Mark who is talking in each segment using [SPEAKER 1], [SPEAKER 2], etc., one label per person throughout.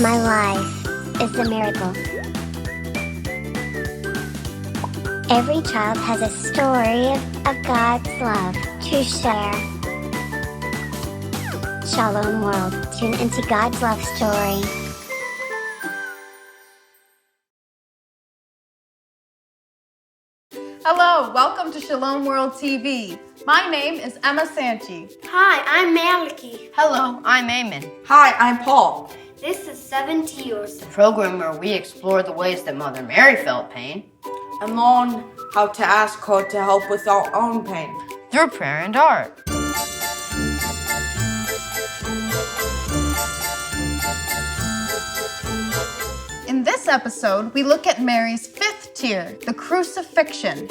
[SPEAKER 1] my life is a miracle. Every child has a story of God's love to share. Shalom world, tune into God's love story.
[SPEAKER 2] Hello, welcome to Shalom World TV. My name is Emma Sanchi.
[SPEAKER 3] Hi, I'm Maliki.
[SPEAKER 4] Hello, I'm Eamon.
[SPEAKER 5] Hi, I'm Paul.
[SPEAKER 3] This is 70 Years.
[SPEAKER 4] The program where we explore the ways that Mother Mary felt pain
[SPEAKER 5] And learn how to ask her to help with our own pain.
[SPEAKER 4] through prayer and art.
[SPEAKER 2] In this episode, we look at Mary's fifth tier, the crucifixion.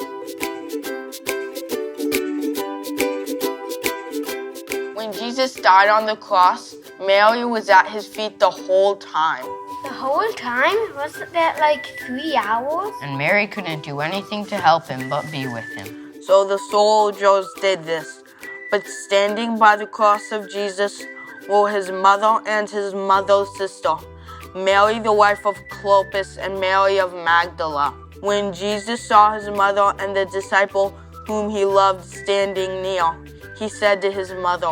[SPEAKER 6] When Jesus died on the cross, Mary was at his feet the whole time.
[SPEAKER 3] The whole time? Wasn't that like 3 hours?
[SPEAKER 4] And Mary couldn't do anything to help him but be with him.
[SPEAKER 6] So the soldiers did this. But standing by the cross of Jesus were his mother and his mother's sister, Mary the wife of Clopas and Mary of Magdala. When Jesus saw his mother and the disciple whom he loved standing near, he said to his mother,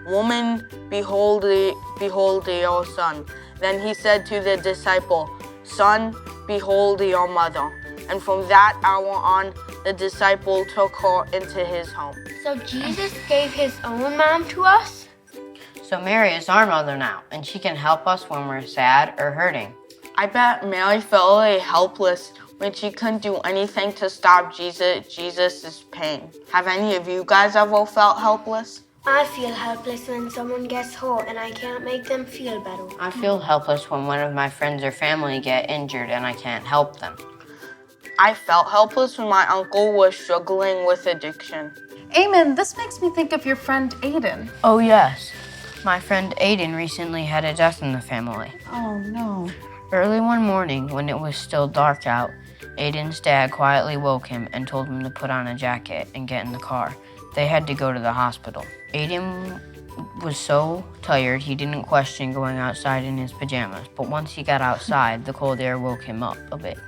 [SPEAKER 6] "Woman, behold your son." Then he said to the disciple, "Son, behold your mother." And from that hour on, the disciple took her into his home.
[SPEAKER 3] So Jesus gave his own mom to us?
[SPEAKER 4] So Mary is our mother now, and she can help us when we're sad or hurting.
[SPEAKER 6] I bet Mary felt really helpless when she couldn't do anything to stop Jesus' pain. Have any of you guys ever felt helpless?
[SPEAKER 3] I feel helpless when someone gets hurt and I can't make them feel better.
[SPEAKER 4] I feel helpless when one of my friends or family get injured and I can't help them.
[SPEAKER 6] I felt helpless when my uncle was struggling with addiction.
[SPEAKER 2] Eamon, this makes me think of your friend Aiden.
[SPEAKER 4] Oh yes, my friend Aiden recently had a death in the family.
[SPEAKER 2] Oh no.
[SPEAKER 4] Early one morning, when it was still dark out, Aiden's dad quietly woke him and told him to put on a jacket and get in the car. They had to go to the hospital. Aiden was so tired he didn't question going outside in his pajamas, but once he got outside, the cold air woke him up a bit.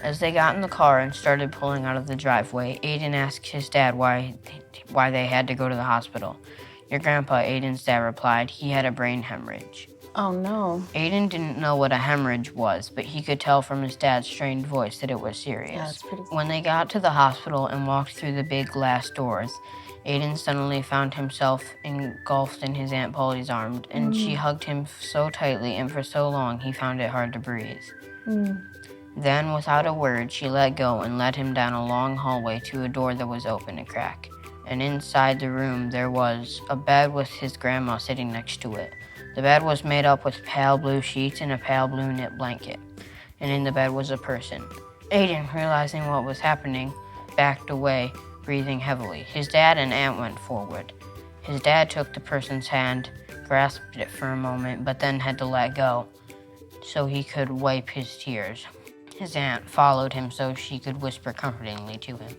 [SPEAKER 4] As they got in the car and started pulling out of the driveway, Aiden asked his dad why they had to go to the hospital. "Your grandpa," Aiden's dad replied, "he had a brain hemorrhage."
[SPEAKER 2] Oh no.
[SPEAKER 4] Aiden didn't know what a hemorrhage was, but he could tell from his dad's strained voice that it was serious.
[SPEAKER 2] Yeah, it's pretty.
[SPEAKER 4] When they got to the hospital and walked through the big glass doors, Aiden suddenly found himself engulfed in his Aunt Polly's arms, and she hugged him so tightly and for so long he found it hard to breathe. Then, without a word, she let go and led him down a long hallway to a door that was open a crack. And inside the room there was a bed with his grandma sitting next to it. The bed was made up with pale blue sheets and a pale blue knit blanket, and in the bed was a person. Aiden, realizing what was happening, backed away, breathing heavily. His dad and aunt went forward. His dad took the person's hand, grasped it for a moment, but then had to let go so he could wipe his tears. His aunt followed him so she could whisper comfortingly to him.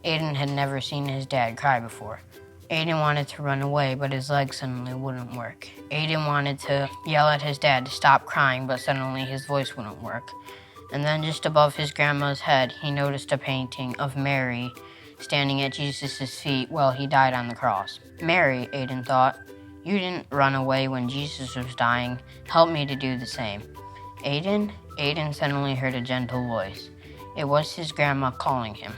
[SPEAKER 4] Aiden had never seen his dad cry before. Aiden wanted to run away, but his legs suddenly wouldn't work. Aiden wanted to yell at his dad to stop crying, but suddenly his voice wouldn't work. And then just above his grandma's head, he noticed a painting of Mary standing at Jesus' feet while he died on the cross. "Mary," Aiden thought, "you didn't run away when Jesus was dying. Help me to do the same." "Aiden?" Aiden suddenly heard a gentle voice. It was his grandma calling him.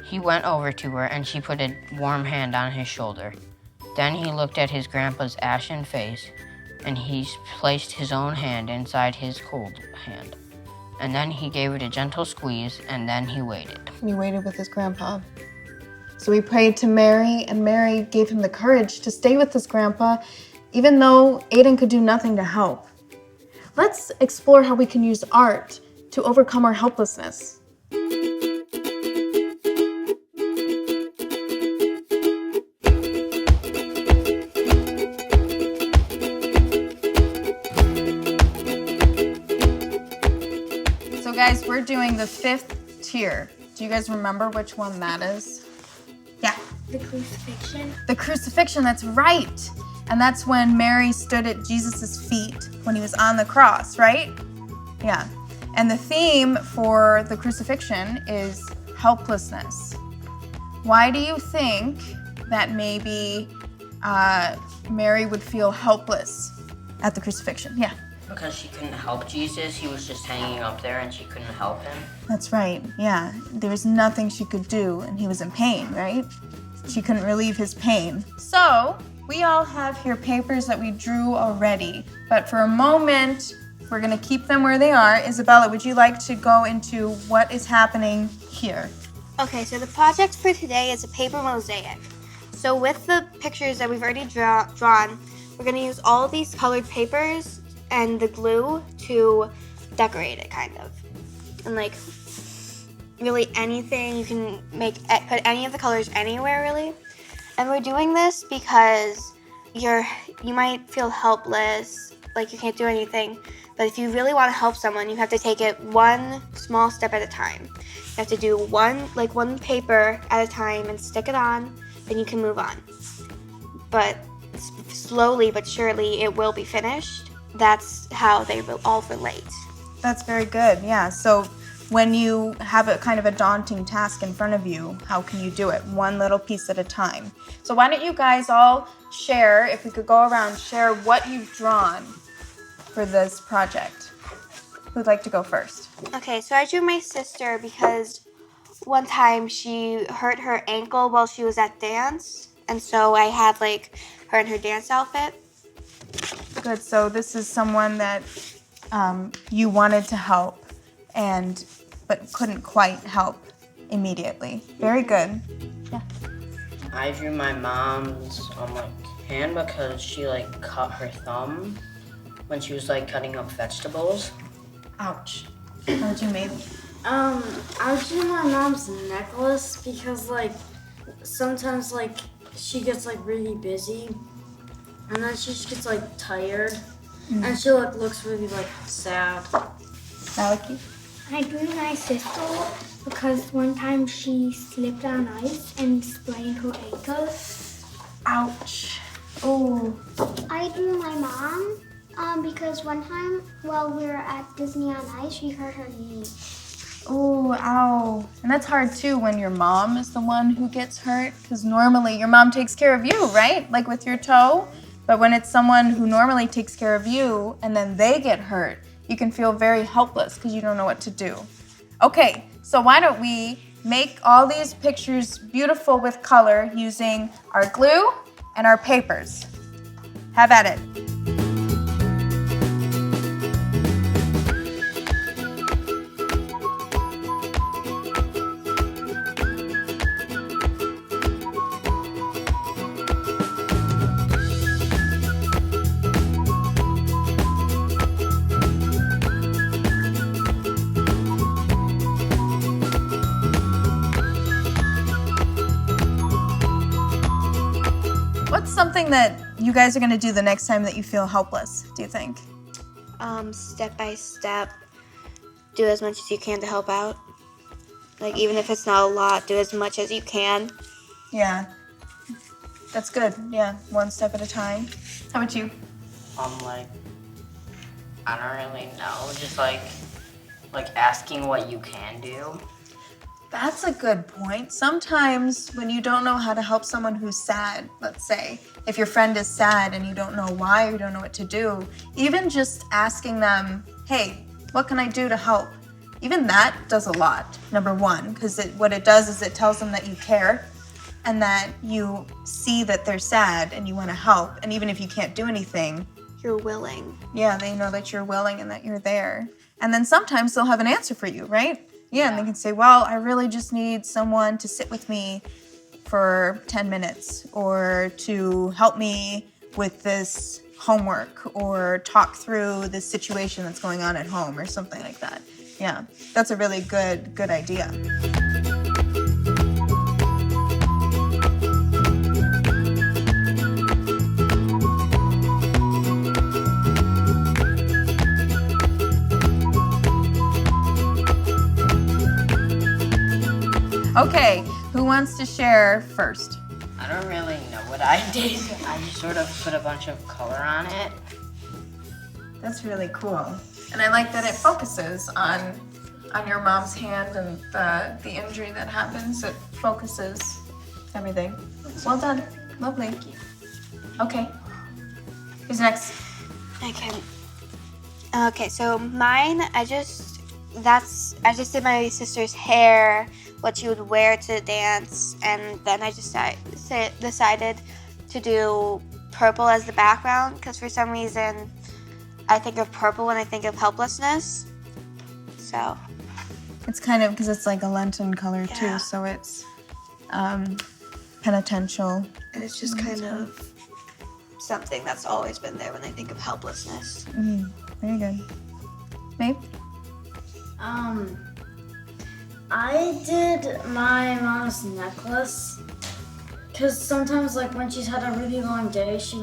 [SPEAKER 4] He went over to her and she put a warm hand on his shoulder. Then he looked at his grandpa's ashen face and he placed his own hand inside his cold hand. And then he gave it a gentle squeeze and then he waited.
[SPEAKER 2] He waited with his grandpa. So he prayed to Mary, and Mary gave him the courage to stay with his grandpa, even though Aiden could do nothing to help. Let's explore how we can use art to overcome our helplessness. So guys, we're doing the fifth tier. Do you guys remember which one that is? Yeah.
[SPEAKER 3] The crucifixion?
[SPEAKER 2] The crucifixion, that's right. And that's when Mary stood at Jesus' feet when he was on the cross, right? Yeah. And the theme for the crucifixion is helplessness. Why do you think that maybe Mary would feel helpless at the crucifixion? Yeah.
[SPEAKER 4] Because she couldn't help Jesus. He was just hanging up there and she couldn't help him.
[SPEAKER 2] That's right, yeah. There was nothing she could do, and he was in pain, right? She couldn't relieve his pain. So, we all have here papers that we drew already, but for a moment, we're gonna keep them where they are. Isabella, would you like to go into what is happening here?
[SPEAKER 3] Okay, so the project for today is a paper mosaic. So with the pictures that we've already drawn, we're gonna use all of these colored papers and the glue to decorate it, kind of. And like, really anything, you can put any of the colors anywhere, really. And we're doing this because you might feel helpless, like you can't do anything. But if you really want to help someone, you have to take it one small step at a time. You have to do one paper at a time and stick it on, then you can move on. But slowly but surely it will be finished. That's how they will all relate.
[SPEAKER 2] That's very good, yeah. So when you have a kind of a daunting task in front of you, how can you do it? One little piece at a time. So why don't you guys all share, if we could go around, share what you've drawn for this project. Who'd like to go first?
[SPEAKER 3] Okay, so I drew my sister because one time she hurt her ankle while she was at dance. And so I had like her in her dance outfit.
[SPEAKER 2] Good, so this is someone that you wanted to help but couldn't quite help immediately. Very good. Yeah.
[SPEAKER 4] I drew my mom's hand because she cut her thumb when she was cutting up vegetables.
[SPEAKER 2] Ouch. How did you make?
[SPEAKER 7] I drew my mom's necklace because sometimes she gets really busy and then she just gets tired and she looks really sad.
[SPEAKER 2] Maliki?
[SPEAKER 8] I drew my sister because one time she slipped on ice and sprained her ankle.
[SPEAKER 2] Ouch. Oh.
[SPEAKER 1] I drew my mom because one time while we were at Disney on Ice, she hurt her knee.
[SPEAKER 2] Oh, ow. And that's hard too when your mom is the one who gets hurt, because normally your mom takes care of you, right? Like with your toe. But when it's someone who normally takes care of you and then they get hurt, you can feel very helpless because you don't know what to do. Okay, so why don't we make all these pictures beautiful with color using our glue and our papers. Have at it. What's something that you guys are going to do the next time that you feel helpless, do you think?
[SPEAKER 3] Step by step, do as much as you can to help out. Even if it's not a lot, do as much as you can.
[SPEAKER 2] Yeah, that's good. Yeah, one step at a time. How about you?
[SPEAKER 4] I don't really know. Just asking what you can do.
[SPEAKER 2] That's a good point. Sometimes when you don't know how to help someone who's sad, let's say, if your friend is sad and you don't know why or you don't know what to do, even just asking them, hey, what can I do to help? Even that does a lot, number one, because what it does is it tells them that you care and that you see that they're sad and you want to help. And even if you can't do anything,
[SPEAKER 3] You're willing.
[SPEAKER 2] yeah, they know that you're willing and that you're there. And then sometimes they'll have an answer for you, right? Yeah, and they can say, well, I really just need someone to sit with me for 10 minutes or to help me with this homework or talk through this situation that's going on at home or something like that. Yeah, that's a really good idea. Okay, who wants to share first?
[SPEAKER 4] I don't really know what what I did. I just sort of put a bunch of color on it.
[SPEAKER 2] That's really cool. And I like that it focuses on your mom's hand and the injury that happens. It focuses everything. Well done. Lovely. Okay. Who's next?
[SPEAKER 3] Okay, so mine, I just did my sister's hair, what she would wear to the dance, and then I just decided to do purple as the background, because for some reason I think of purple when I think of helplessness. So
[SPEAKER 2] It's kind of because it's like a Lenten color too,
[SPEAKER 3] Yeah.
[SPEAKER 2] so it's penitential.
[SPEAKER 3] and it's just kind of something that's always been there when I think of helplessness.
[SPEAKER 2] Very good. Maeve?
[SPEAKER 7] I did my mom's necklace because sometimes, like, when she's had a really long day, she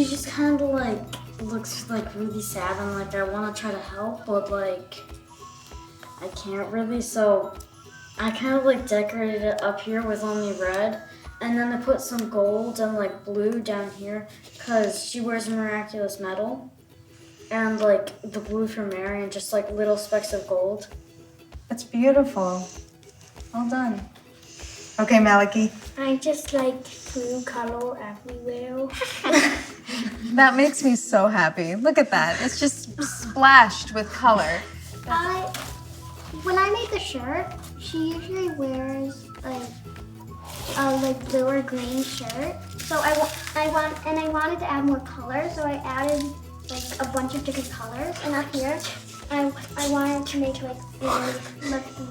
[SPEAKER 7] just kind of like looks like really sad, and like I want to try to help, but like I can't really. So I kind of like decorated it up here with only red, and then I put some gold and like blue down here because she wears a miraculous medal. And like the blue for Mary and just like little specks of gold.
[SPEAKER 2] That's beautiful. Well done. Okay, Maliki.
[SPEAKER 8] I just like blue color everywhere.
[SPEAKER 2] That makes me so happy. Look at that. It's just splashed with color.
[SPEAKER 1] When I make a shirt, she usually wears like blue or green shirt. So I wanted to add more color, so I added like a bunch of different colors. And up here, I wanted to make like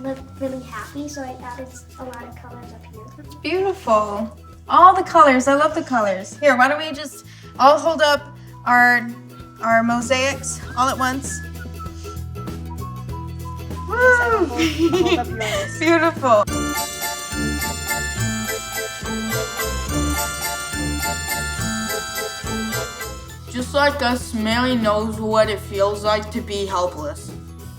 [SPEAKER 1] look really happy, so I added a lot of colors up here.
[SPEAKER 2] Beautiful. All the colors. I love the colors. Here, why don't we just all hold up our mosaics all at once? Woo!
[SPEAKER 3] Hold up yours.
[SPEAKER 2] Beautiful.
[SPEAKER 6] Just like us, Mary knows what it feels like to be helpless.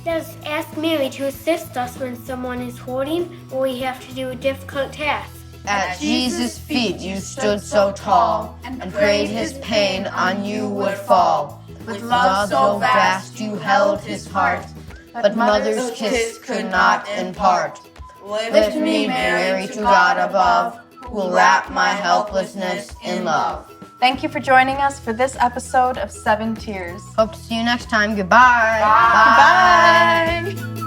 [SPEAKER 8] Just ask Mary to assist us when someone is holding or we have to do a difficult task.
[SPEAKER 4] At Jesus' feet you stood so tall, and prayed his pain on you would fall. With love so vast you held his heart, but mother's kiss could not impart. Lift me, Mary, to God above, who'll wrap my helplessness in love.
[SPEAKER 2] Thank you for joining us for this episode of 7 Tears.
[SPEAKER 4] Hope to see you next time. Goodbye.
[SPEAKER 2] Bye.